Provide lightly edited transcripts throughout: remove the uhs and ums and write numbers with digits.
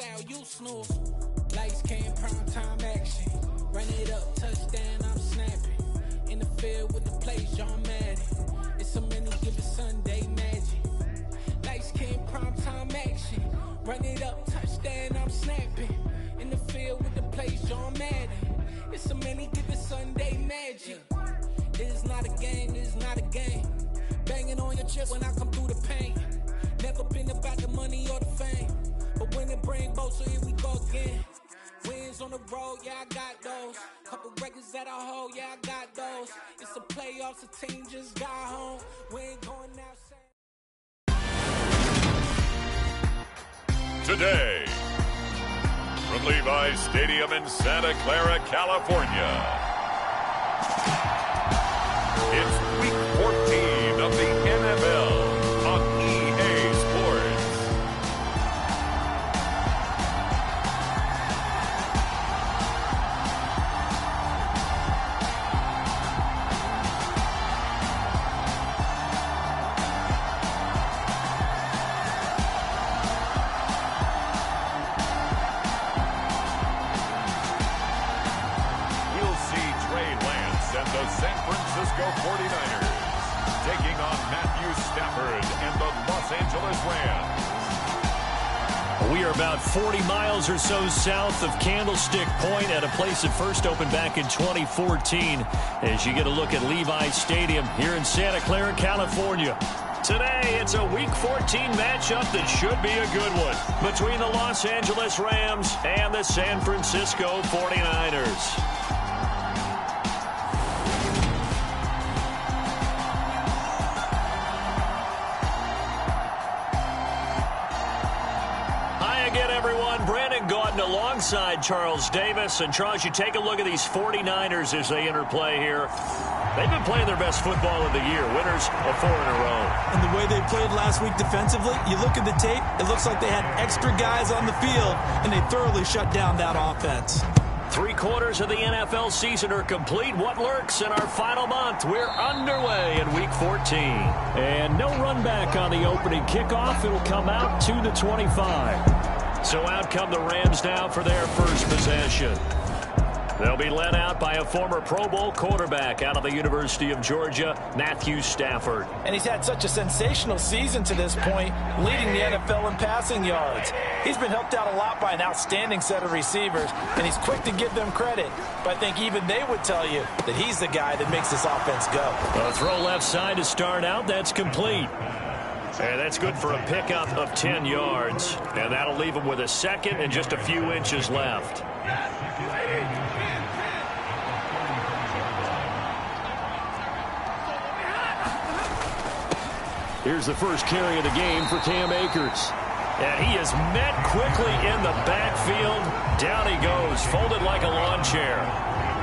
Sal, you snooze. Lights came, prime time action. Run it up, touchdown, I'm snapping. In the field with the plays, John Madden. It's a many given Sunday magic. Lights came, prime time action. Run it up, touchdown, I'm snapping. In the field with the plays, John Madden. It's a many given Sunday magic. It is not a game, it is not a game. Banging on your chip when I come through the pain. Never been about the money or the fame. But when it bring both, so here we go again. Wins on the road, yeah, I got those. Couple records that I hold, yeah, I got those. It's the playoffs, the team just got home. We ain't going outside. Today, from Levi's Stadium in Santa Clara, California, it's Week 14 of the NFL on EA Sports. The San Francisco 49ers taking on Matthew Stafford and the Los Angeles Rams. We are about 40 miles or so south of Candlestick Point at a place that first opened back in 2014 as you get a look at Levi's Stadium here in Santa Clara, California. Today, it's a Week 14 matchup that should be a good one between the Los Angeles Rams and the San Francisco 49ers. Alongside Charles Davis. And Charles, you take a look at these 49ers as they interplay here. They've been playing their best football of the year. Winners of 4 in a row. And the way they played last week defensively, you look at the tape, it looks like they had extra guys on the field, and they thoroughly shut down that offense. 3/4 of the NFL season are complete. What lurks in our final month? We're underway in Week 14. And no run back on the opening kickoff. It'll come out to the 25. So out come the Rams now for their first possession. They'll be led out by a former Pro Bowl quarterback out of the University of Georgia, Matthew Stafford. And he's had such a sensational season to this point, leading the NFL in passing yards. He's been helped out a lot by an outstanding set of receivers, and he's quick to give them credit. But I think even they would tell you that he's the guy that makes this offense go. A throw left side to start out. That's complete. And that's good for a pickup of 10 yards. And that'll leave him with a second and just a few inches left. Here's the first carry of the game for Cam Akers. And he is met quickly in the backfield. Down he goes, folded like a lawn chair.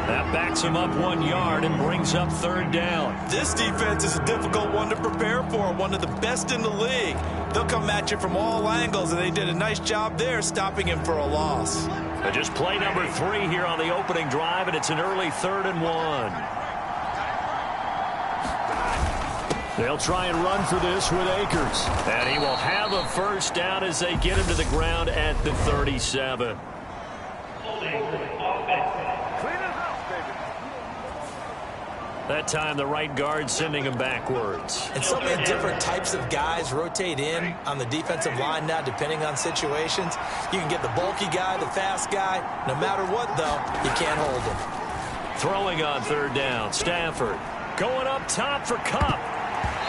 That backs him up 1 yard and brings up 3rd down. This defense is a difficult one to prepare for, one of the best in the league. They'll come at you from all angles, and they did a nice job there stopping him for a loss. But just play number 3 here on the opening drive, and it's an early 3rd and 1. They'll try and run for this with Akers. And he will have a first down as they get him to the ground at the 37. That time, the right guard sending him backwards. And so many different types of guys rotate in on the defensive line now, depending on situations. You can get the bulky guy, the fast guy. No matter what, though, you can't hold him. Throwing on 3rd down, Stafford going up top for Kupp.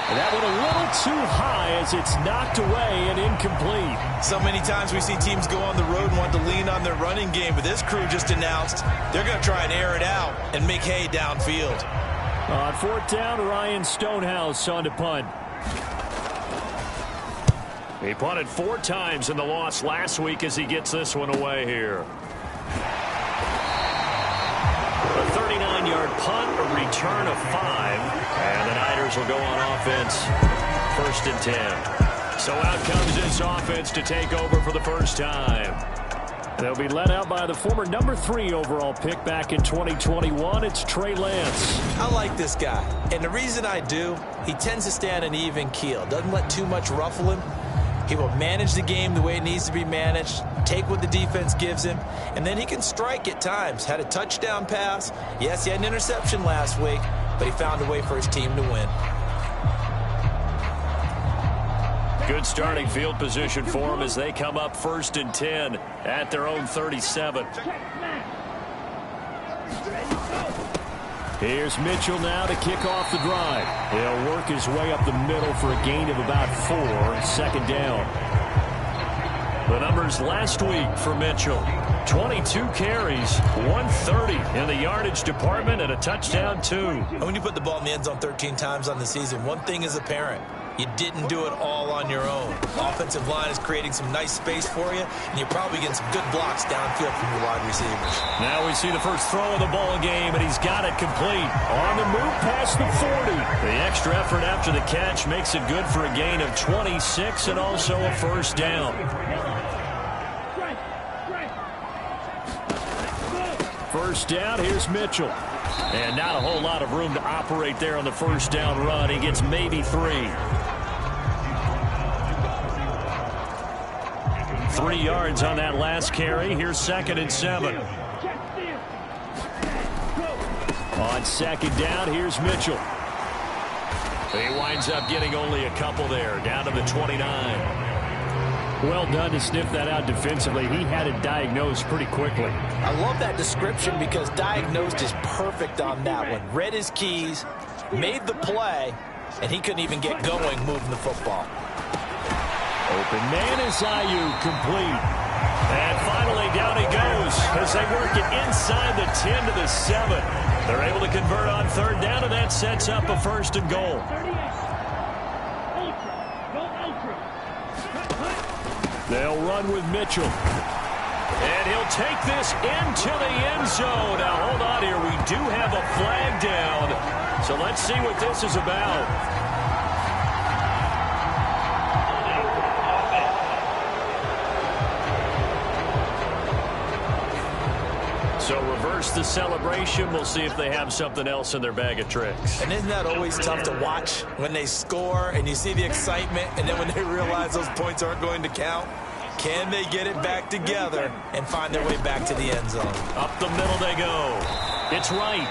And that one a little too high as it's knocked away and incomplete. So many times we see teams go on the road and want to lean on their running game, but this crew just announced they're going to try and air it out and make hay downfield. On 4th down, Ryan Stonehouse on to punt. He punted 4 times in the loss last week as he gets this one away here. A 39-yard punt, a return of 5, and the Niners will go on offense. 1st and 10. So out comes this offense to take over for the first time. They'll be led out by the former number 3 overall pick back in 2021. It's Trey Lance. I like this guy, and the reason I do, he tends to stay on an even keel. Doesn't let too much ruffle him. He will manage the game the way it needs to be managed, take what the defense gives him, and then he can strike at times. Had a touchdown pass. Yes, he had an interception last week, but he found a way for his team to win. Good starting field position for them as they come up 1st and 10 at their own 37. Here's Mitchell now to kick off the drive. He'll work his way up the middle for a gain of about 4, 2nd down. The numbers last week for Mitchell: 22 carries, 130 in the yardage department, and a touchdown, 2. When you put the ball in the end zone 13 times on the season, one thing is apparent. You didn't do it all on your own. Offensive line is creating some nice space for you, and you're probably getting some good blocks downfield from your wide receivers. Now we see the first throw of the ball game, and he's got it complete. On the move past the 40. The extra effort after the catch makes it good for a gain of 26 and also a 1st down. First down, here's Mitchell. And not a whole lot of room to operate there on the 1st down run. He gets maybe 3. 3 yards on that last carry. Here's 2nd and 7. On 2nd down, here's Mitchell. He winds up getting only a couple there, down to the 29. Well done to sniff that out defensively. He had it diagnosed pretty quickly. I love that description because diagnosed is perfect on that one. Read his keys, made the play, and he couldn't even get going moving the football. Open man is Ayuk, complete. And finally down he goes as they work it inside the 10 to the 7. They're able to convert on 3rd down, and that sets up a 1st and goal. They'll run with Mitchell. And he'll take this into the end zone. Now, hold on here. We do have a flag down. So let's see what this is about. So reverse the celebration. We'll see if they have something else in their bag of tricks. And isn't that always tough to watch when they score and you see the excitement, and then when they realize those points aren't going to count? Can they get it back together and find their way back to the end zone? Up the middle they go. It's right.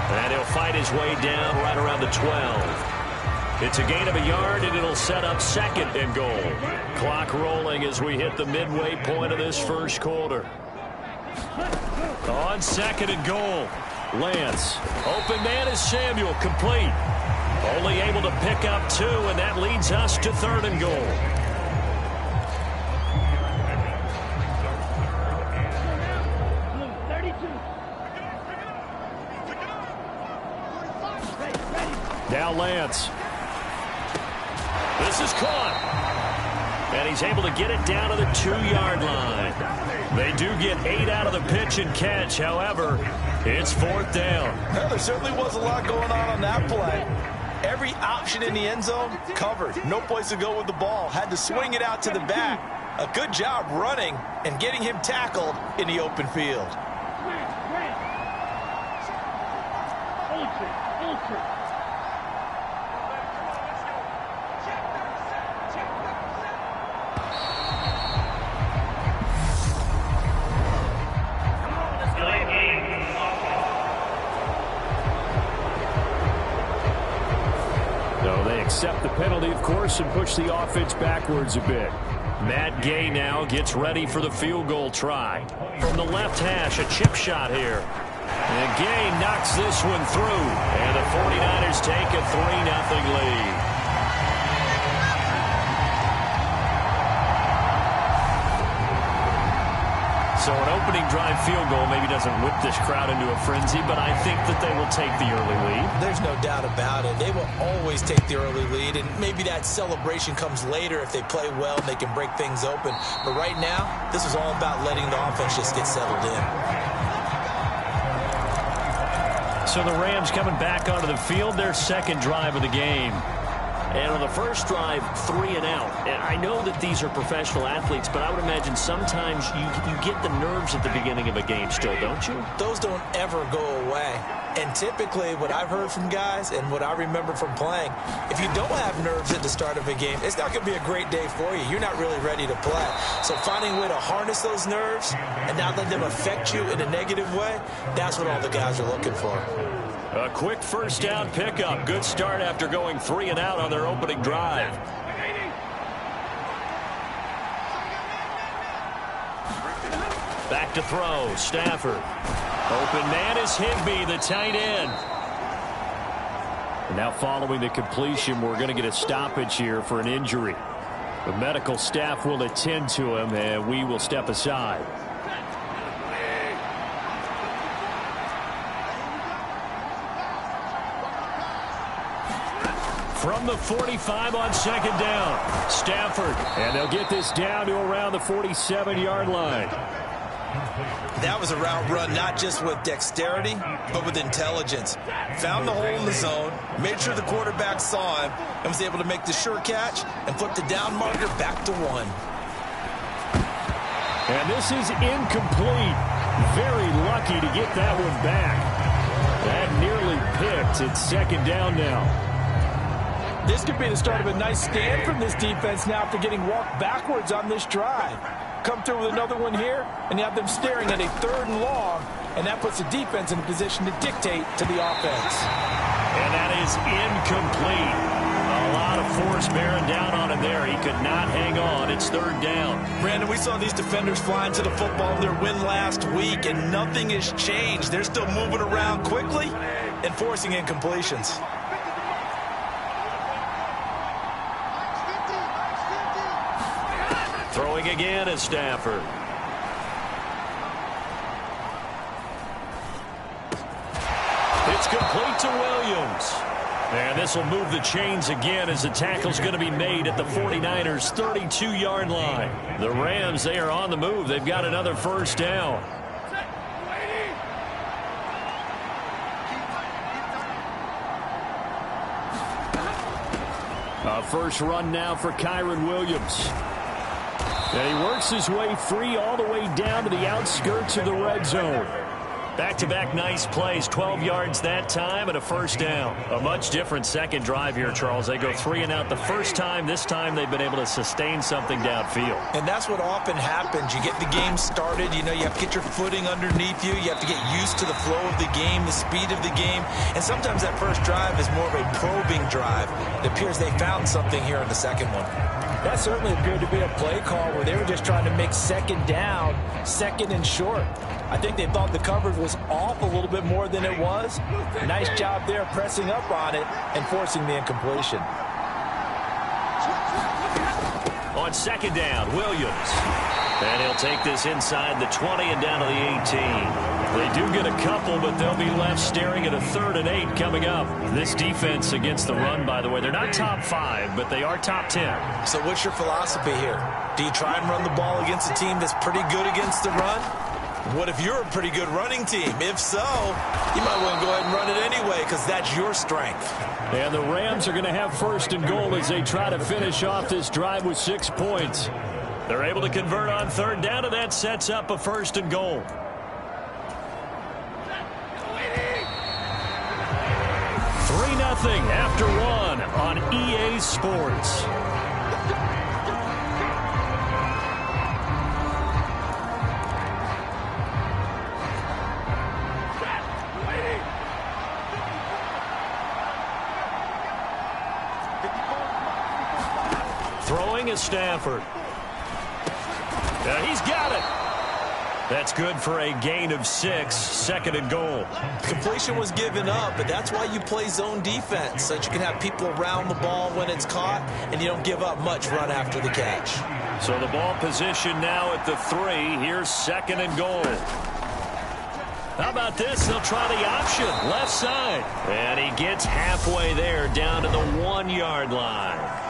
And he'll fight his way down right around the 12. It's a gain of a yard, and it'll set up 2nd and goal. Clock rolling as we hit the midway point of this 1st quarter. On 2nd and goal, Lance. Open man is Samuel, complete. Only able to pick up 2, and that leads us to 3rd and goal. Now Lance. This is caught. And he's able to get it down to the 2-yard line. They do get 8 out of the pitch and catch. However, it's 4th down. Well, there certainly was a lot going on that play. Every option in the end zone covered. No place to go with the ball. Had to swing it out to the back. A good job running and getting him tackled in the open field. Accept the penalty, of course, and push the offense backwards a bit. Matt Gay now gets ready for the field goal try. From the left hash, a chip shot here. And Gay knocks this one through. And the 49ers take a 3-0 lead. So an opening drive field goal maybe doesn't whip this crowd into a frenzy, but I think that they will take the early lead. There's no doubt about it. They will always take the early lead, and maybe that celebration comes later if they play well and they can break things open. But right now, this is all about letting the offense just get settled in. So the Rams coming back onto the field, their 2nd drive of the game. And on the first drive, 3 and out. And I know that these are professional athletes, but I would imagine sometimes you get the nerves at the beginning of a game still, don't you? Those don't ever go away. And typically what I've heard from guys and what I remember from playing, if you don't have nerves at the start of a game, it's not going to be a great day for you. You're not really ready to play. So finding a way to harness those nerves and not let them affect you in a negative way, that's what all the guys are looking for. A quick first down pickup. Good start after going 3 and out on their opening drive. Back to throw. Stafford. Open man is Higbee, the tight end. Now following the completion, we're going to get a stoppage here for an injury. The medical staff will attend to him, and we will step aside. From the 45 on second down, Stafford. And they'll get this down to around the 47-yard line. That was a route run not just with dexterity, but with intelligence. Found the hole in the zone, made sure the quarterback saw him, and was able to make the sure catch and flip the down marker back to 1. And this is incomplete. Very lucky to get that one back. That nearly picked. It's second down now. This could be the start of a nice stand from this defense now after getting walked backwards on this drive. Come through with another one here, and you have them staring at a 3rd and long, and that puts the defense in a position to dictate to the offense. And that is incomplete. A lot of force bearing down on him there. He could not hang on. It's 3rd down. Brandon, we saw these defenders flying to the football in their win last week, and nothing has changed. They're still moving around quickly and forcing incompletions. Throwing again is Stafford. It's complete to Williams. And this will move the chains again as the tackle's going to be made at the 49ers' 32-yard line. The Rams, they are on the move. They've got another first down. A first run now for Kyren Williams. And he works his way free all the way down to the outskirts of the red zone. Back-to-back nice plays, 12 yards that time and a first down. A much different second drive here, Charles. They go 3 and out the first time. This time they've been able to sustain something downfield. And that's what often happens. You get the game started. You know, you have to get your footing underneath you. You have to get used to the flow of the game, the speed of the game. And sometimes that first drive is more of a probing drive. It appears they found something here in the second one. That certainly appeared to be a play call where they were just trying to make second down, second and short. I think they thought the coverage was off a little bit more than it was. Nice job there pressing up on it and forcing the incompletion. On second down, Williams. And he'll take this inside the 20 and down to the 18. They do get a couple, but they'll be left staring at a 3rd and 8 coming up. This defense against the run, by the way, they're not top 5, but they are top 10. So what's your philosophy here? Do you try and run the ball against a team that's pretty good against the run? What if you're a pretty good running team? If so, you might want to go ahead and run it anyway because that's your strength. And the Rams are going to have first and goal as they try to finish off this drive with 6 points. They're able to convert on 3rd down, and that sets up a first and goal. 3-0 after 1 on EA Sports. Throwing is Stafford. He's got it. That's good for a gain of 6, 2nd and goal. Completion was given up, but that's why you play zone defense, so that you can have people around the ball when it's caught, and you don't give up much run after the catch. So the ball position now at the 3. Here's 2nd and goal. How about this? They'll try the option, left side. And he gets halfway there, down to the 1-yard line.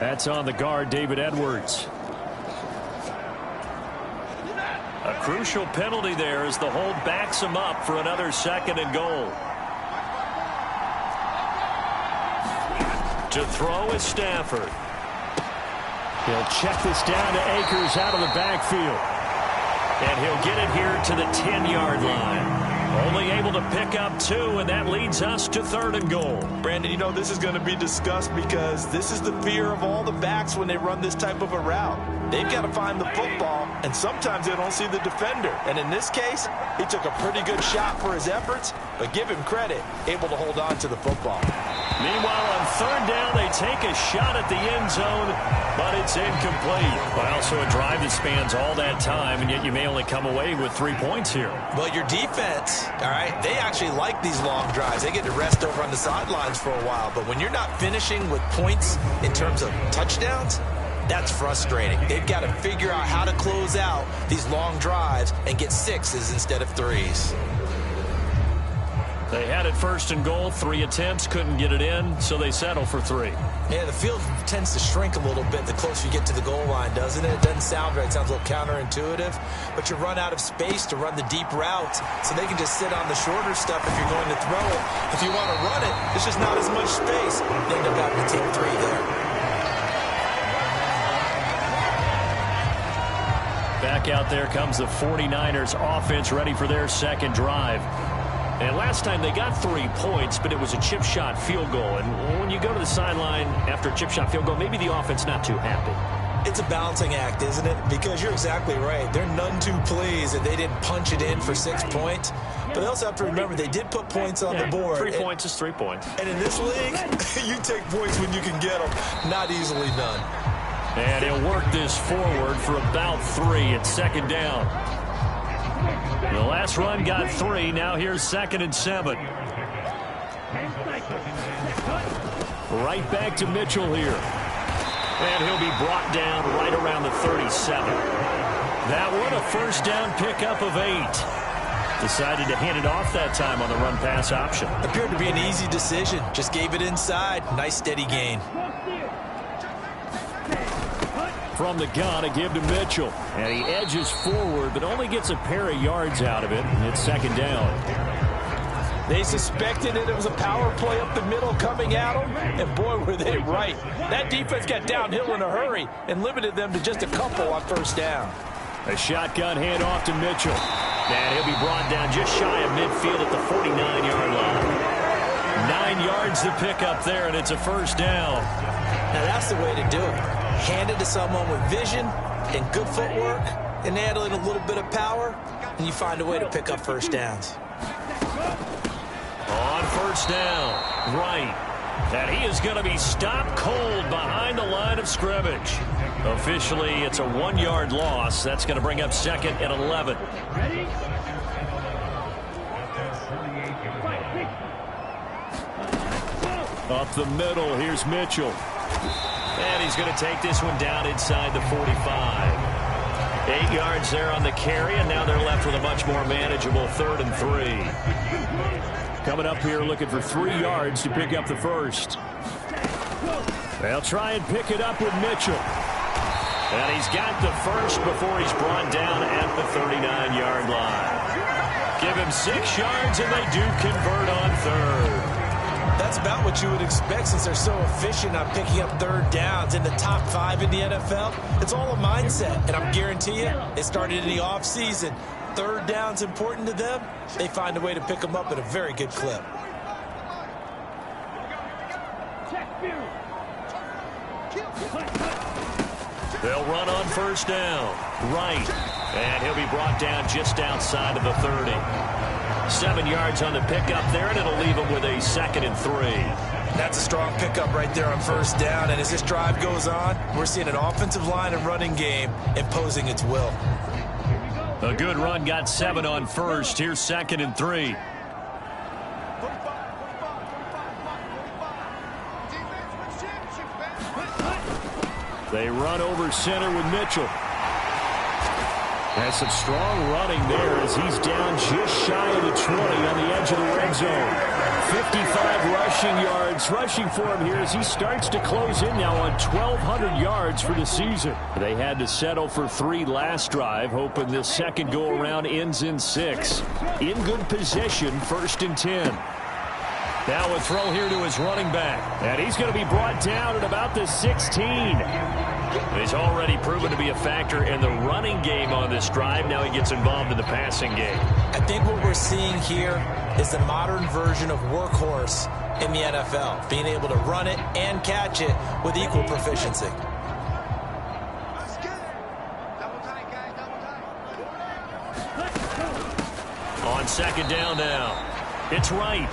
That's on the guard, David Edwards. A crucial penalty there as the hold backs him up for another 2nd and goal. To throw is Stafford. He'll check this down to Akers out of the backfield. And he'll get it here to the 10-yard line. Only able to pick up 2, and that leads us to 3rd and goal. Brandon, you know this is going to be discussed because this is the fear of all the backs when they run this type of a route. They've got to find the football, and sometimes they don't see the defender. And in this case, he took a pretty good shot for his efforts, but give him credit, able to hold on to the football. Meanwhile, on 3rd down, they take a shot at the end zone, but it's incomplete. But also a drive that spans all that time, and yet you may only come away with 3 points here. Well, your defense, all right, they actually like these long drives. They get to rest over on the sidelines for a while. But when you're not finishing with points in terms of touchdowns, that's frustrating. They've got to figure out how to close out these long drives and get 6s instead of 3s. They had it 1st and goal, 3 attempts, couldn't get it in, so they settle for 3. Yeah, the field tends to shrink a little bit the closer you get to the goal line, doesn't it? It doesn't sound right. It sounds a little counterintuitive, but you run out of space to run the deep routes, so they can just sit on the shorter stuff if you're going to throw it. If you want to run it, there's just not as much space. They end up having to take 3 there. Back out there comes the 49ers offense ready for their 2nd drive. And last time they got 3 points, but it was a chip shot field goal. And when you go to the sideline after a chip shot field goal, maybe the offense not too happy. It's a balancing act, isn't it? Because you're exactly right. They're none too pleased that they didn't punch it in for 6 points. But they also have to remember they did put points on the board. 3 points is 3 points. And in this league, you take points when you can get them. Not easily done. And he'll work this forward for about 3 at 2nd down. The last run got 3. Now here's 2nd and 7. Right back to Mitchell here. And he'll be brought down right around the 37. That one a 1st down pickup of 8. Decided to hand it off that time on the run-pass option. Appeared to be an easy decision. Just gave it inside. Nice steady gain. From the gun, a give to Mitchell. And he edges forward, but only gets a pair of yards out of it. And it's 2nd down. They suspected it was a power play up the middle coming at them, and boy, were they right. That defense got downhill in a hurry and limited them to just a couple on 1st down. A shotgun handoff to Mitchell. And he'll be brought down just shy of midfield at the 49-yard line. 9 yards to pick up there, and it's a 1st down. Now that's the way to do it. Hand it to someone with vision and good footwork and add in a little bit of power, and you find a way to pick up 1st downs. On 1st down, right. And he is going to be stopped cold behind the line of scrimmage. Officially, it's a 1-yard loss. That's going to bring up 2nd and 11. Up the middle, here's Mitchell. And he's going to take this one down inside the 45. 8 yards there on the carry, and now they're left with a much more manageable 3rd and 3. Coming up here looking for 3 yards to pick up the 1st. They'll try and pick it up with Mitchell. And he's got the 1st before he's brought down at the 39-yard line. Give him 6 yards, and they do convert on 3rd. That's about what you would expect since they're so efficient on picking up 3rd downs in the top 5 in the NFL. It's all a mindset, and I'm guarantee you, it started in the offseason. 3rd down's important to them. They find a way to pick them up at a very good clip. They'll run on 1st down. Right. And he'll be brought down just outside of the 30. 7 yards on the pickup there, and it'll leave him with a 2nd and 3. That's a strong pickup right there on 1st down, and as this drive goes on, we're seeing an offensive line and running game imposing its will. A good run, got 7 on 1st. Here's 2nd and 3. They run over center with Mitchell. Has some strong running there as he's down just shy of the 20 on the edge of the red zone. 55 rushing yards rushing for him here as he starts to close in now on 1,200 yards for the season. They had to settle for 3 last drive, hoping this second go-around ends in 6. In good position, 1st and 10. Now a throw here to his running back. And he's going to be brought down at about the 16. He's already proven to be a factor in the running game on this drive. Now he gets involved in the passing game. I think what we're seeing here is the modern version of workhorse in the NFL, being able to run it and catch it with equal proficiency. On 2nd down now. It's right.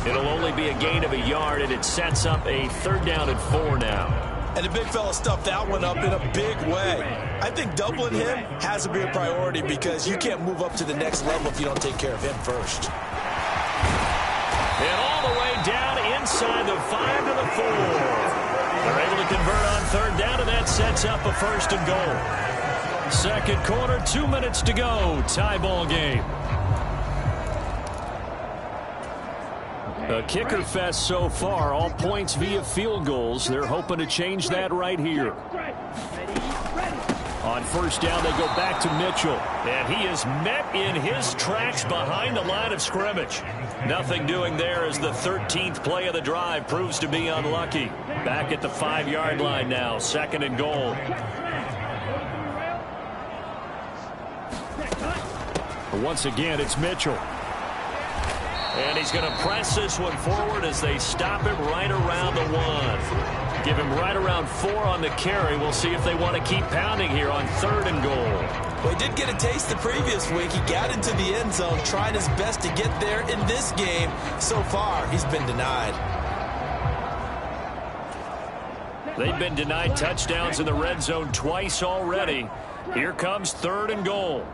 It'll only be a gain of a yard, and it sets up a 3rd down and 4 now. And the big fella stuffed that one up in a big way. I think doubling him has to be a priority because you can't move up to the next level if you don't take care of him first. And all the way down inside the 5 to the 4. They're able to convert on 3rd down, and that sets up a 1st and goal. Second quarter, 2 minutes to go. Tie ball game. A kicker fest so far, all points via field goals. They're hoping to change that right here. On 1st down, they go back to Mitchell. And he is met in his tracks behind the line of scrimmage. Nothing doing there as the 13th play of the drive proves to be unlucky. Back at the 5-yard line now, 2nd and goal. Once again, it's Mitchell. And he's going to press this one forward as they stop him right around the 1. Give him right around 4 on the carry. We'll see if they want to keep pounding here on 3rd and goal. Well, he did get a taste the previous week. He got into the end zone, tried his best to get there in this game. So far, he's been denied. They've been denied touchdowns in the red zone twice already. Here comes 3rd and goal.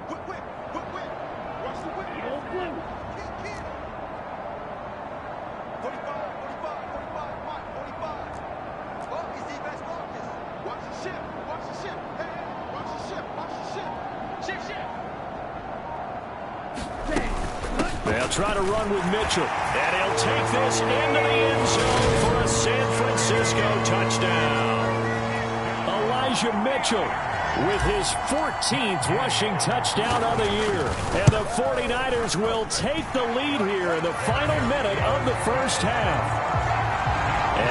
They'll try to run with Mitchell. And he'll take this into the end zone for a San Francisco touchdown. Elijah Mitchell with his 14th rushing touchdown of the year. And the 49ers will take the lead here in the final minute of the first half.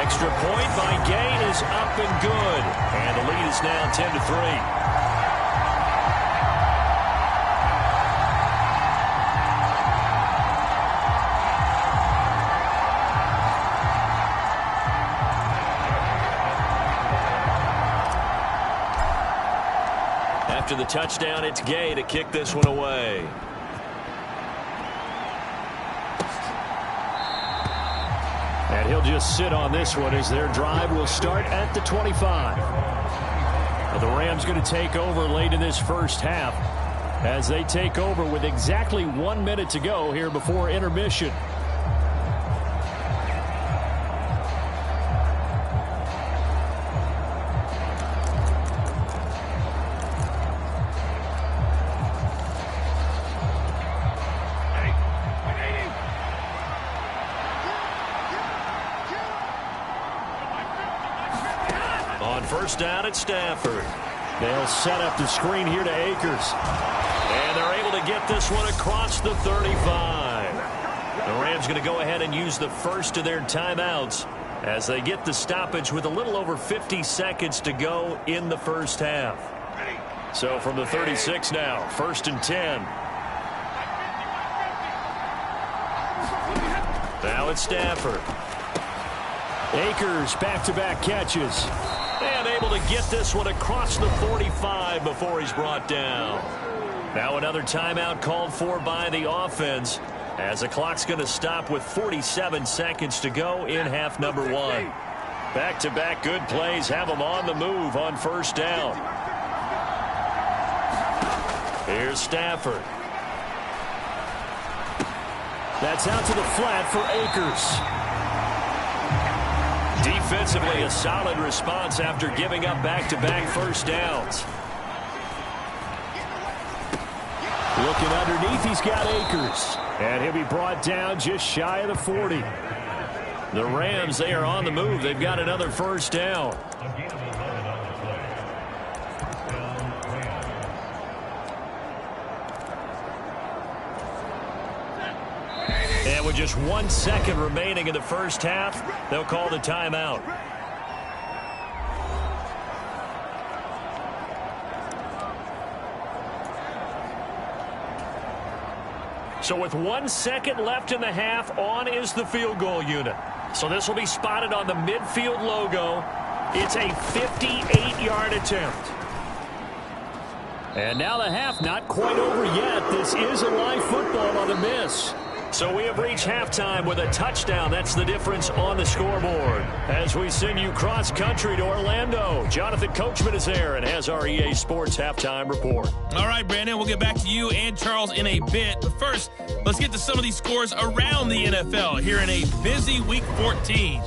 Extra point by Gay is up and good. And the lead is now 10-3. After the touchdown, it's Gay to kick this one away. And he'll just sit on this one as their drive will start at the 25. Now the Rams going to take over late in this first half as they take over with exactly 1 minute to go here before intermission. First down at Stafford. They'll set up the screen here to Akers. And they're able to get this one across the 35. The Rams going to go ahead and use the first of their timeouts as they get the stoppage with a little over 50 seconds to go in the first half. So from the 36 now, 1st and 10. Now it's Stafford. Akers back-to-back catches. And able to get this one across the 45 before he's brought down. Now another timeout called for by the offense as the clock's going to stop with 47 seconds to go in half number 1. Back-to-back good plays have them on the move on 1st down. Here's Stafford. That's out to the flat for Akers. Defensively, a solid response after giving up back-to-back first downs. Looking underneath, he's got Akers. And he'll be brought down just shy of the 40. The Rams, they are on the move. They've got another first down. And with just 1 second remaining in the first half, they'll call the timeout. So with 1 second left in the half, on is the field goal unit. So this will be spotted on the midfield logo. It's a 58-yard attempt. And now the half not quite over yet. This is a live football on the miss. So we have reached halftime with a touchdown. That's the difference on the scoreboard. As we send you cross-country to Orlando, Jonathan Coachman is there and has our EA Sports halftime report. All right, Brandon, we'll get back to you and Charles in a bit. But first, let's get to some of these scores around the NFL here in a busy Week 14.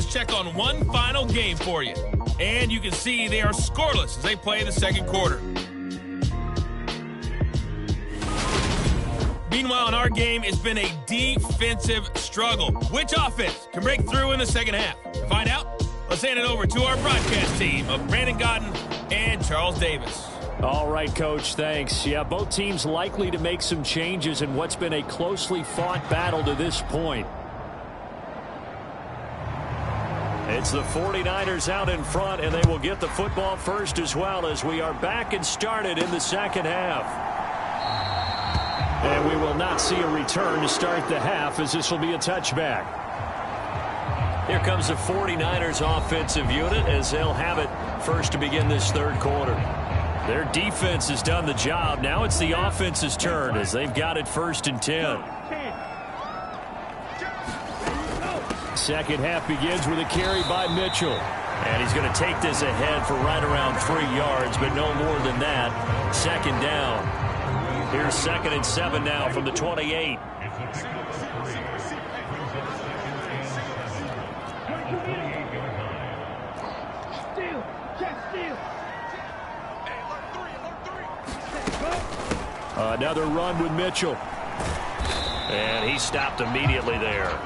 Check on one final game for you. And you can see they are scoreless as they play the second quarter. Meanwhile, in our game, it's been a defensive struggle. Which offense can break through in the second half? To find out, let's hand it over to our broadcast team of Brandon Godden and Charles Davis. All right, Coach, thanks. Yeah, both teams likely to make some changes in what's been a closely fought battle to this point. It's the 49ers out in front, and they will get the football first as well as we are back and started in the second half. And we will not see a return to start the half as this will be a touchback. Here comes the 49ers offensive unit as they'll have it first to begin this third quarter. Their defense has done the job. Now it's the offense's turn as they've got it first and 10. Second half begins with a carry by Mitchell. And he's going to take this ahead for right around 3 yards, but no more than that. Second down. Here's 2nd and 7 now from the 28. Another run with Mitchell. And he stopped immediately there.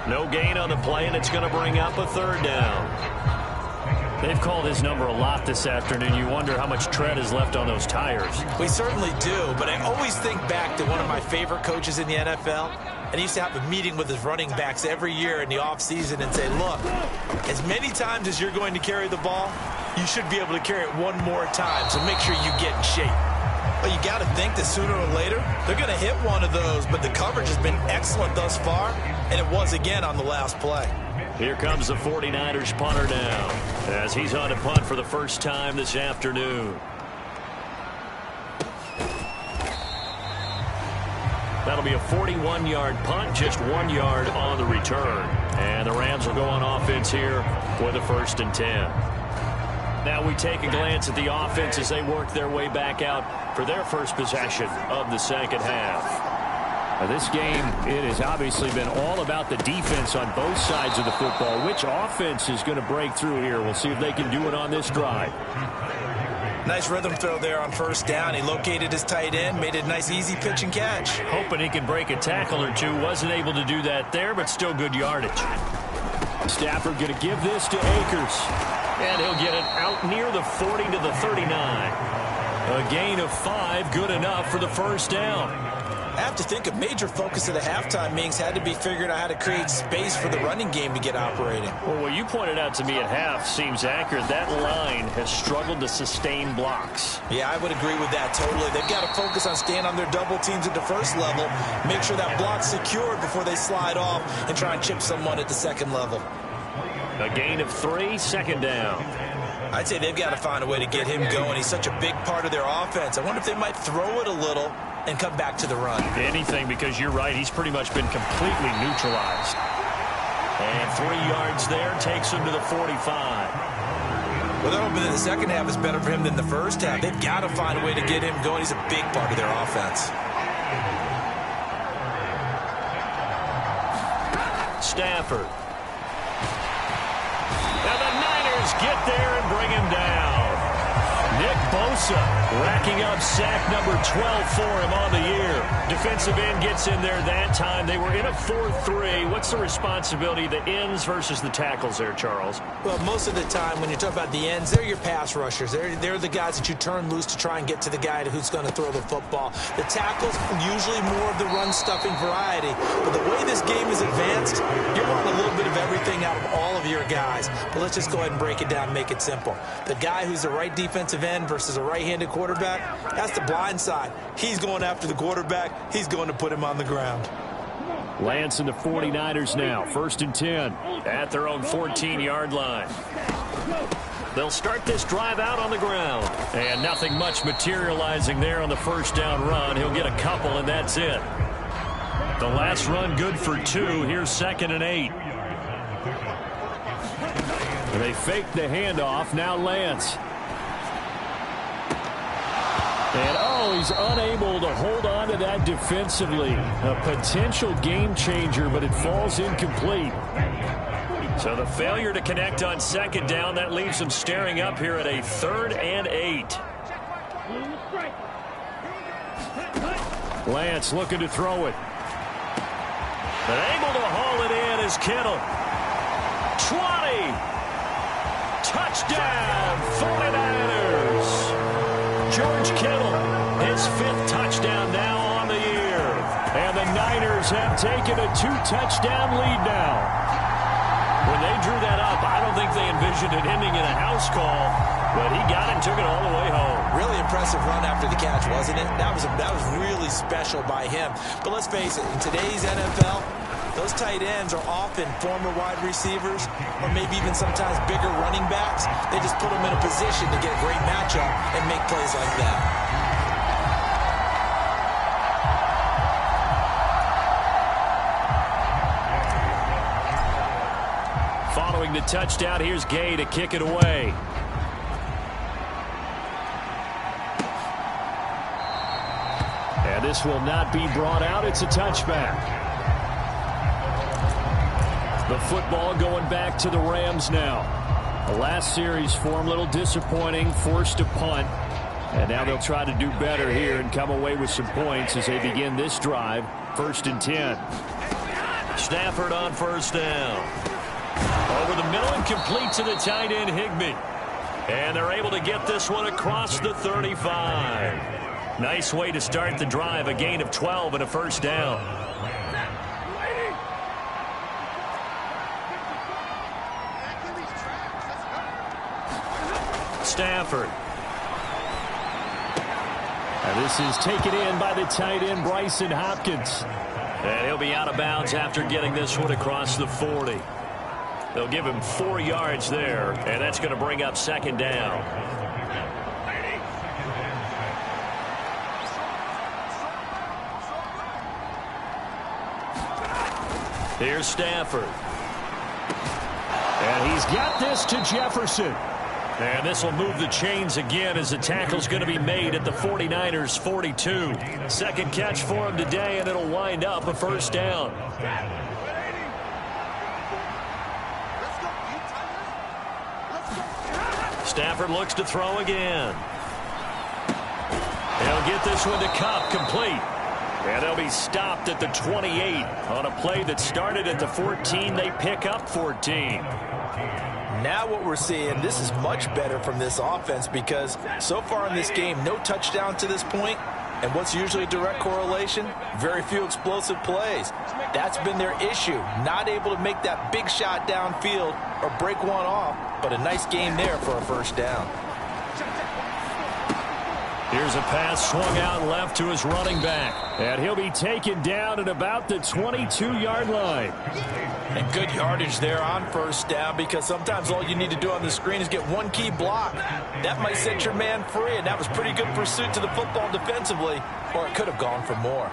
No gain on the play, and it's going to bring up a third down. They've called his number a lot this afternoon. You wonder how much tread is left on those tires. We certainly do, but I always think back to one of my favorite coaches in the NFL. And he used to have a meeting with his running backs every year in the offseason and say, look, as many times as you're going to carry the ball, you should be able to carry it one more time, so make sure you get in shape. But you got to think that sooner or later, they're going to hit one of those, but the coverage has been excellent thus far, and it was again on the last play. Here comes the 49ers punter now, as he's on a punt for the first time this afternoon. That'll be a 41-yard punt, just 1 yard on the return. And the Rams will go on offense here with a 1st and 10. Now we take a glance at the offense as they work their way back out for their first possession of the second half. Now this game, it has obviously been all about the defense on both sides of the football. Which offense is going to break through here? We'll see if they can do it on this drive. Nice rhythm throw there on first down. He located his tight end, made it a nice easy pitch and catch. Hoping he can break a tackle or two. Wasn't able to do that there, but still good yardage. Stafford going to give this to Akers. And he'll get it out near the 40 to the 39. A gain of 5, good enough for the first down. I have to think a major focus of the halftime meetings had to be figuring out how to create space for the running game to get operating. Well, what you pointed out to me at half seems accurate. That line has struggled to sustain blocks. Yeah, I would agree with that totally. They've got to focus on staying on their double teams at the first level, make sure that block's secured before they slide off and try and chip someone at the second level. A gain of 3, second down. I'd say they've got to find a way to get him going. He's such a big part of their offense. I wonder if they might throw it a little and come back to the run. Anything, because you're right. He's pretty much been completely neutralized. And 3 yards there takes him to the 45. Well, they're hoping that the second half is better for him than the first half. They've got to find a way to get him going. He's a big part of their offense. Stafford. And the Niners get there and bring him down. Nick Bosa racking up sack number 12 for him on the year. Defensive end gets in there that time. They were in a 4-3. What's the responsibility of the ends versus the tackles there, Charles? Well, most of the time when you talk about the ends, they're your pass rushers. They're the guys that you turn loose to try and get to the guy who's going to throw the football. The tackles, usually more of the run-stuffing variety. But the way this game is advanced, you're wanting a little bit of everything out of all of your guys. But let's just go ahead and break it down and make it simple. The guy who's the right defensive end versus a right-handed quarterback, that's the blind side. He's going after the quarterback. He's going to put him on the ground. Lance and the 49ers now. 1st and 10 at their own 14-yard line. They'll start this drive out on the ground. And nothing much materializing there on the first down run. He'll get a couple, and that's it. The last run good for 2. Here's 2nd and 8. They fake the handoff. Now Lance. And, he's unable to hold on to that defensively. A potential game changer, but it falls incomplete. So the failure to connect on 2nd down, that leaves him staring up here at a 3rd and 8. Lance looking to throw it. But able to haul it in is Kittle. 20. Touchdown, 49ers. George Kittle, his 5th touchdown now on the year. And the Niners have taken a 2-touchdown lead now. When they drew that up, I don't think they envisioned it ending in a house call, but he got it and took it all the way home. Really impressive run after the catch, wasn't it? That was really special by him. But let's face it, in today's NFL, those tight ends are often former wide receivers or maybe even sometimes bigger running backs. They just put them in a position to get a great matchup and make plays like that. Following the touchdown, here's Gay to kick it away. And this will not be brought out. It's a touchback. The football going back to the Rams now. The last series for them, a little disappointing, forced a punt. And now they'll try to do better here and come away with some points as they begin this drive. 1st and 10. Stafford on 1st down. Over the middle and complete to the tight end, Higbee. And they're able to get this one across the 35. Nice way to start the drive, a gain of 12 and a 1st down. Stafford. And this is taken in by the tight end, Bryson Hopkins. And he'll be out of bounds after getting this one across the 40. They'll give him 4 yards there, and that's going to bring up 2nd down. Here's Stafford. And he's got this to Jefferson. And this will move the chains again as the tackle's going to be made at the 49ers 42. 2nd catch for him today, and it'll wind up a 1st down. Stafford looks to throw again. He'll get this one to Kupp, complete. And they'll be stopped at the 28 on a play that started at the 14. They pick up 14. Now what we're seeing, this is much better from this offense because so far in this game, no touchdown to this point. And what's usually a direct correlation? Very few explosive plays. That's been their issue. Not able to make that big shot downfield or break one off, but a nice game there for a 1st down. Here's a pass swung out left to his running back. And he'll be taken down at about the 22-yard line. And good yardage there on 1st down because sometimes all you need to do on the screen is get one key block. That might set your man free, and that was pretty good pursuit to the football defensively, or it could have gone for more.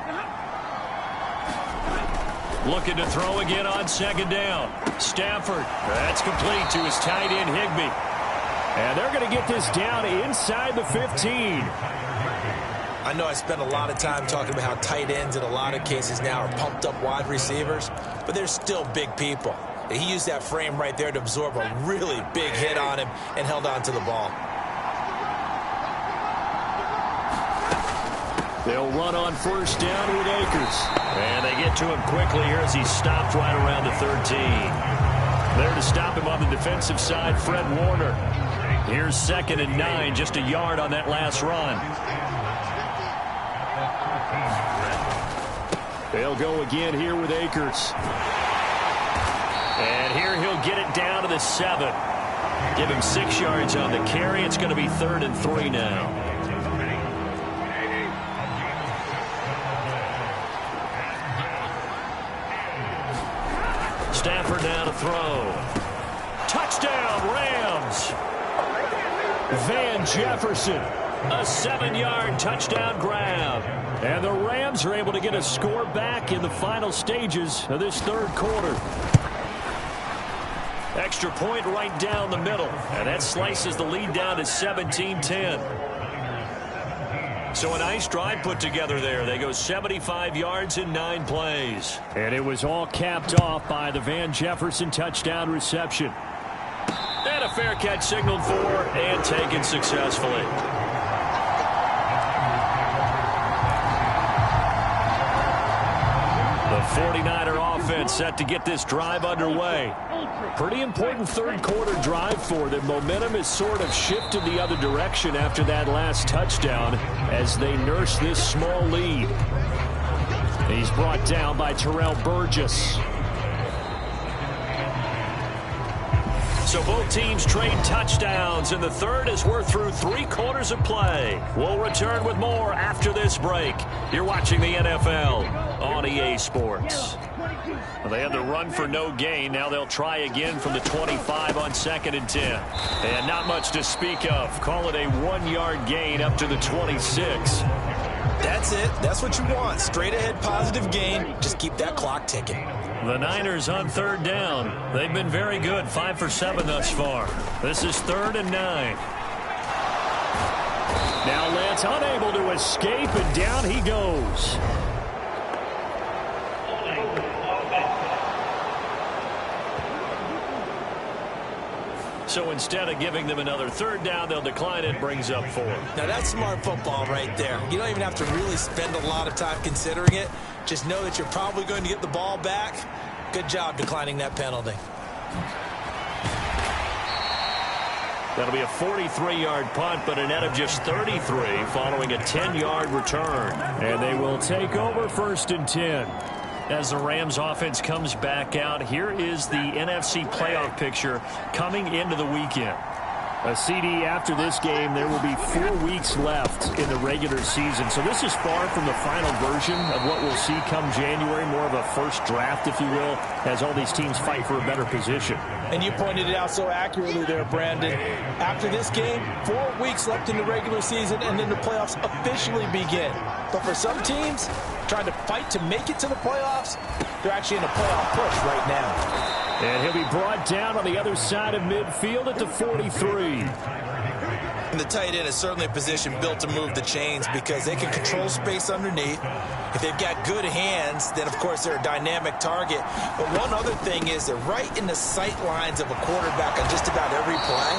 Looking to throw again on second down. Stafford. That's complete to his tight end, Higbee. And they're going to get this down inside the 15. I know I spent a lot of time talking about how tight ends in a lot of cases now are pumped up wide receivers, but they're still big people. He used that frame right there to absorb a really big hit on him and held on to the ball. They'll run on first down with Akers. And they get to him quickly here as he's stopped right around the 13. There to stop him on the defensive side, Fred Warner. Here's 2nd and 9, just a yard on that last run. They'll go again here with Akers. And here he'll get it down to the 7. Give him 6 yards on the carry. It's going to be 3rd and 3 now. Stafford now to throw. Touchdown, Rams. Van Jefferson. A 7-yard touchdown grab. And the Rams are able to get a score back in the final stages of this 3rd quarter. Extra point right down the middle. And that slices the lead down to 17-10. So a nice drive put together there. They go 75 yards in 9 plays. And it was all capped off by the Van Jefferson touchdown reception. And a fair catch signaled for and taken successfully. The 49er offense set to get this drive underway. Pretty important 3rd quarter drive for them. Momentum has sort of shifted the other direction after that last touchdown as they nurse this small lead. He's brought down by Terrell Burgess. So both teams trade touchdowns in the 3rd as we're through 3 quarters of play. We'll return with more after this break. You're watching the NFL on EA Sports. Well, they had the run for no gain. Now they'll try again from the 25 on 2nd and 10. And not much to speak of. Call it a 1-yard gain up to the 26. That's it. That's what you want. Straight ahead positive gain. Just keep that clock ticking. The Niners on 3rd down. They've been very good. 5 for 7 thus far. This is 3rd and 9. Now Lance unable to escape, and down he goes. So instead of giving them another 3rd down, they'll decline it. Brings up 4. Now that's smart football right there. You don't even have to really spend a lot of time considering it. Just know that you're probably going to get the ball back. Good job declining that penalty. That'll be a 43-yard punt, but a net of just 33 following a 10-yard return. And they will take over 1st and 10. As the Rams offense comes back out, here is the NFC playoff picture coming into the weekend. A CD after this game, there will be 4 weeks left in the regular season. So this is far from the final version of what we'll see come January, more of a first draft, if you will, as all these teams fight for a better position. And you pointed it out so accurately there, Brandon. After this game, 4 weeks left in the regular season, and then the playoffs officially begin. But for some teams, trying to fight to make it to the playoffs, they're actually in a playoff push right now. And he'll be brought down on the other side of midfield at the 43. And the tight end is certainly a position built to move the chains because they can control space underneath. If they've got good hands, then, of course, they're a dynamic target. But one other thing is they're right in the sight lines of a quarterback on just about every play.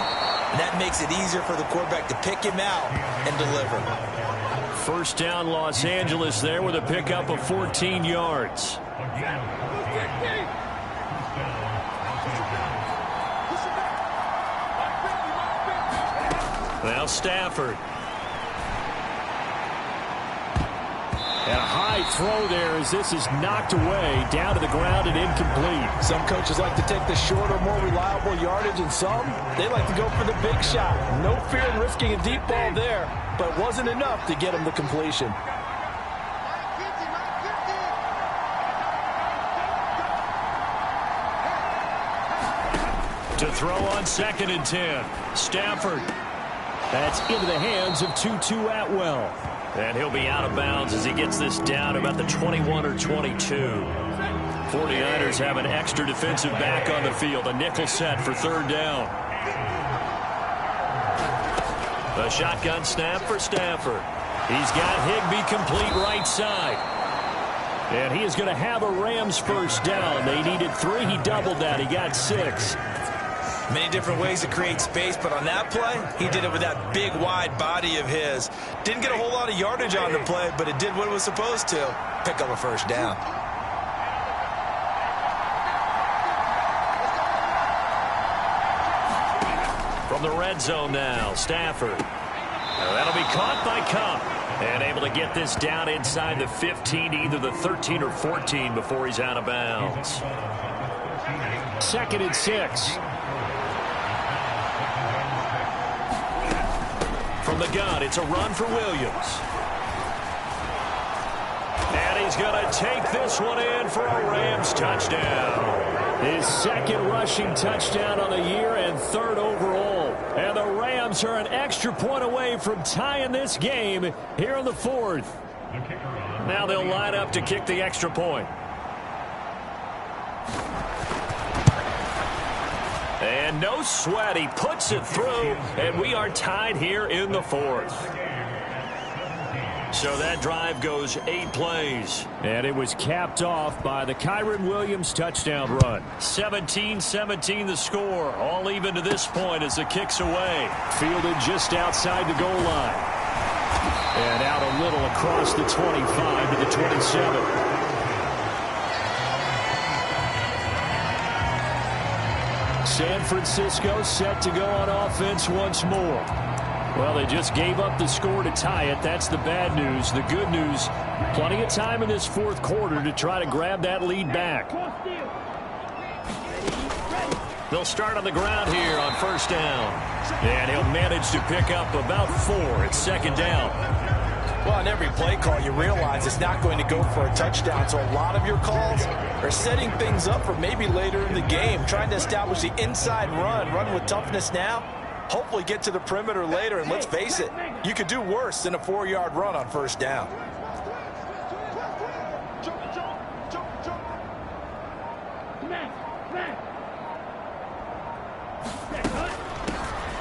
And that makes it easier for the quarterback to pick him out and deliver. First down, Los Angeles there with a pickup of 14 yards. Now Stafford. And a high throw there as this is knocked away, down to the ground and incomplete. Some coaches like to take the shorter, more reliable yardage, and some, they like to go for the big shot. No fear in risking a deep ball there, but it wasn't enough to get him the completion. To throw on 2nd and 10. Stafford. That's into the hands of Tutu Atwell. And he'll be out of bounds as he gets this down about the 21 or 22. 49ers have an extra defensive back on the field. A nickel set for third down. A shotgun snap for Stafford. He's got Higbee complete right side. And he is going to have a Rams first down. They needed 3. He doubled that. He got 6. Many different ways to create space, but on that play, he did it with that big, wide body of his. Didn't get a whole lot of yardage on the play, but it did what it was supposed to. Pick up a first down. From the red zone now, Stafford. That'll be caught by Cup. And able to get this down inside the 15, either the 13 or 14 before he's out of bounds. 2nd and 6. From the gun, it's a run for Williams. And he's going to take this one in for a Rams touchdown. His 2nd rushing touchdown on the year and 3rd overall. And the Rams are an extra point away from tying this game here in the 4th. Now they'll line up to kick the extra point. And no sweat. He puts it through, and we are tied here in the 4th. So that drive goes 8 plays. And it was capped off by the Kyren Williams touchdown run. 17-17 the score. All even to this point as the kick's away. Fielded just outside the goal line. And out a little across the 25 to the 27. San Francisco set to go on offense once more. Well, they just gave up the score to tie it. That's the bad news. The good news, plenty of time in this 4th quarter to try to grab that lead back. They'll start on the ground here on first down. And he'll manage to pick up about 4. It's 2nd down. Well, on every play call, you realize it's not going to go for a touchdown. So a lot of your calls are setting things up for maybe later in the game, trying to establish the inside run with toughness now. Hopefully get to the perimeter later, and let's face it, you could do worse than a 4-yard run on first down.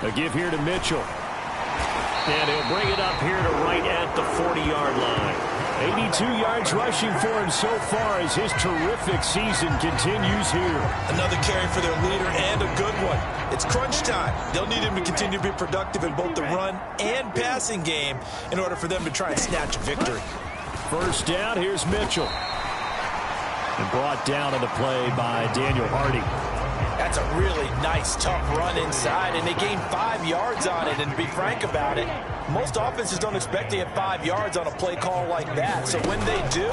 A give here to Mitchell. And he'll bring it up here to right at the 40-yard line. 82 yards rushing for him so far as his terrific season continues here. Another carry for their leader and a good one. It's crunch time. They'll need him to continue to be productive in both the run and passing game in order for them to try and snatch a victory. First down, here's Mitchell. And brought down on the play by Daniel Hardy. That's a really nice, tough run inside, and they gained 5 yards on it. And to be frank about it, most offenses don't expect to get 5 yards on a play call like that. So when they do,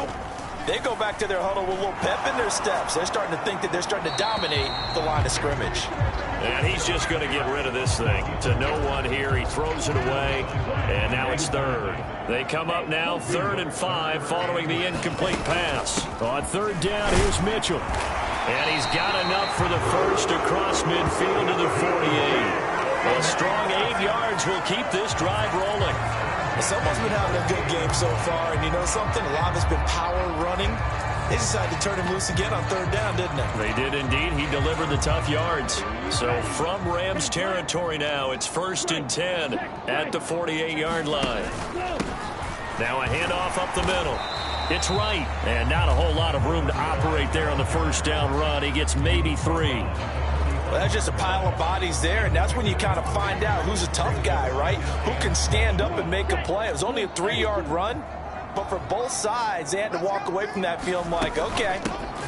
they go back to their huddle with a little pep in their steps. They're starting to think that they're starting to dominate the line of scrimmage. And he's just going to get rid of this thing. To no one here, he throws it away, and now it's 3rd. They come up now 3rd and 5 following the incomplete pass. On 3rd down, here's Mitchell. And he's got enough for the first across midfield to the 48. A strong 8 yards will keep this drive rolling. Someone's been having a good game so far, and you know something? A lot of it's been power running. They decided to turn him loose again on 3rd down, didn't they? They did indeed. He delivered the tough yards. So from Rams territory now, it's 1st and 10 at the 48-yard line. Now a handoff up the middle. It's right, and not a whole lot of room to operate there on the first down run. He gets maybe 3. Well, that's just a pile of bodies there, and that's when you kind of find out who's a tough guy, right? Who can stand up and make a play. It was only a 3-yard run, but for both sides, they had to walk away from that feeling like, okay,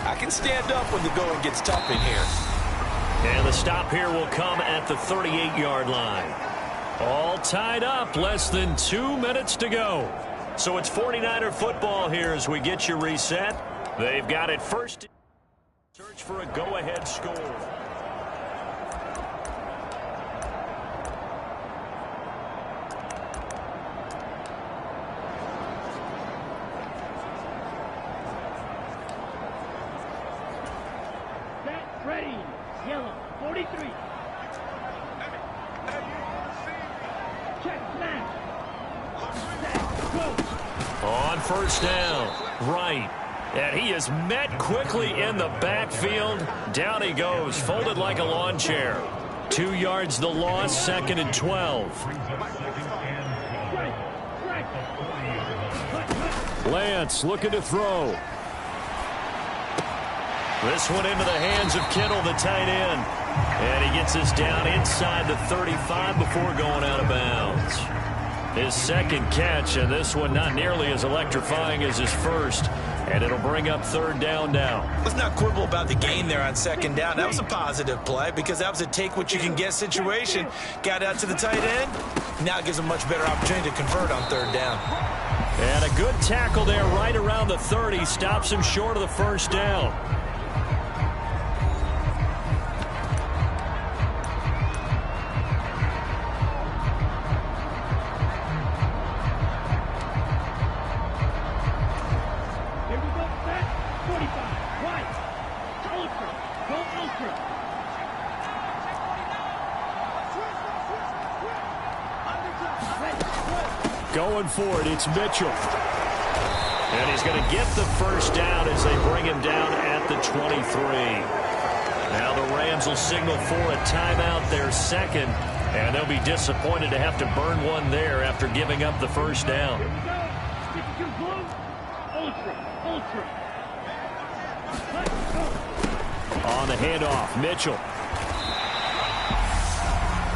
I can stand up when the going gets tough in here. And the stop here will come at the 38-yard line. All tied up, less than 2 minutes to go. So it's 49er football here as we get you reset. They've got it first. Search for a go-ahead score. Set, ready, yellow, 43. Check, snap. Set, go. On first down, right. And he is met quickly in the backfield. Down he goes, folded like a lawn chair. 2 yards the loss, 2nd and 12. Lance looking to throw. This one into the hands of Kittle, the tight end. And he gets this down inside the 35 before going out of bounds. His second catch, and this one not nearly as electrifying as his first. And it'll bring up 3rd down now. Let's not quibble about the gain there on 2nd down. That was a positive play because that was a take-what-you-can-get situation. Got out to the tight end. Now it gives him a much better opportunity to convert on 3rd down. And a good tackle there right around the 30. Stops him short of the 1st down. Going for it, it's Mitchell. And he's going to get the 1st down as they bring him down at the 23. Now the Rams will signal for a timeout, their 2nd, and they'll be disappointed to have to burn one there after giving up the 1st down. On the handoff, Mitchell.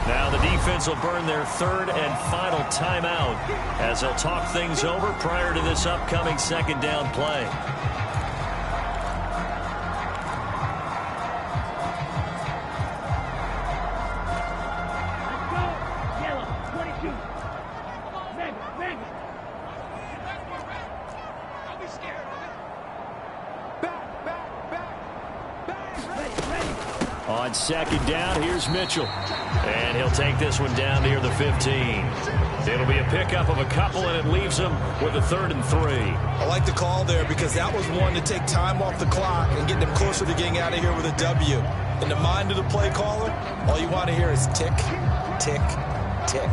Now the defense will burn their 3rd and final timeout as they'll talk things over prior to this upcoming 2nd down play. On 2nd down, here's Mitchell. And he'll take this one down near the 15. It'll be a pickup of a couple, and it leaves him with a 3rd and 3. I like the call there because that was one to take time off the clock and get them closer to getting out of here with a W. In the mind of the play caller, all you want to hear is tick, tick, tick.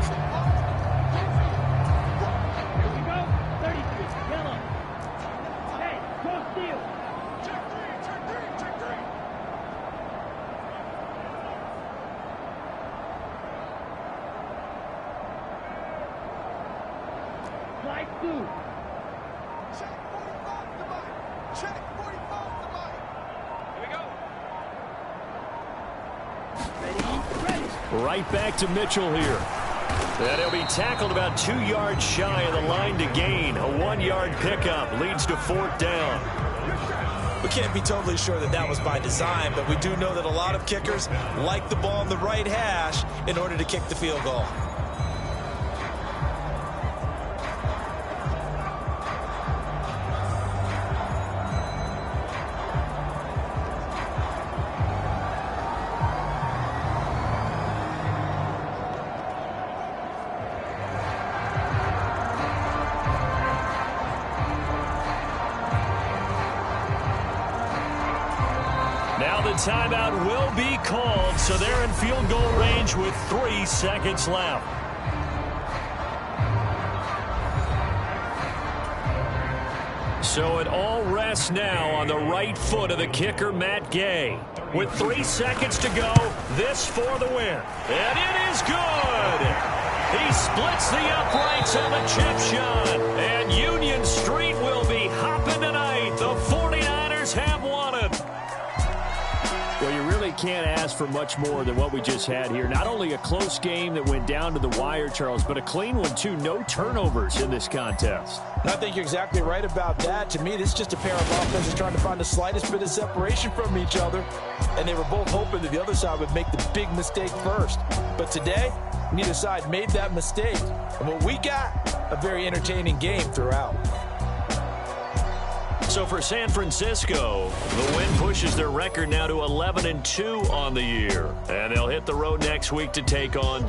Right back to Mitchell here. And he'll be tackled about 2 yards shy of the line to gain. A 1-yard pickup leads to 4th down. We can't be totally sure that that was by design, but we do know that a lot of kickers like the ball on the right hash in order to kick the field goal. Now the timeout will be called, so they're in field goal range with 3 seconds left. So it all rests now on the right foot of the kicker, Matt Gay. With 3 seconds to go, this for the win. And it is good! He splits the uprights on the chip shot. And Union Street will be hopping tonight. The 49ers have won it. Well, you really can't ask for much more than what we just had here. Not only a close game that went down to the wire, Charles, but a clean one, too. No turnovers in this contest. I think you're exactly right about that. To me, this is just a pair of offenses trying to find the slightest bit of separation from each other. And they were both hoping that the other side would make the big mistake first. But today, neither side made that mistake. And what we got, a very entertaining game throughout. So for San Francisco, the win pushes their record now to 11-2 on the year. And they'll hit the road next week to take on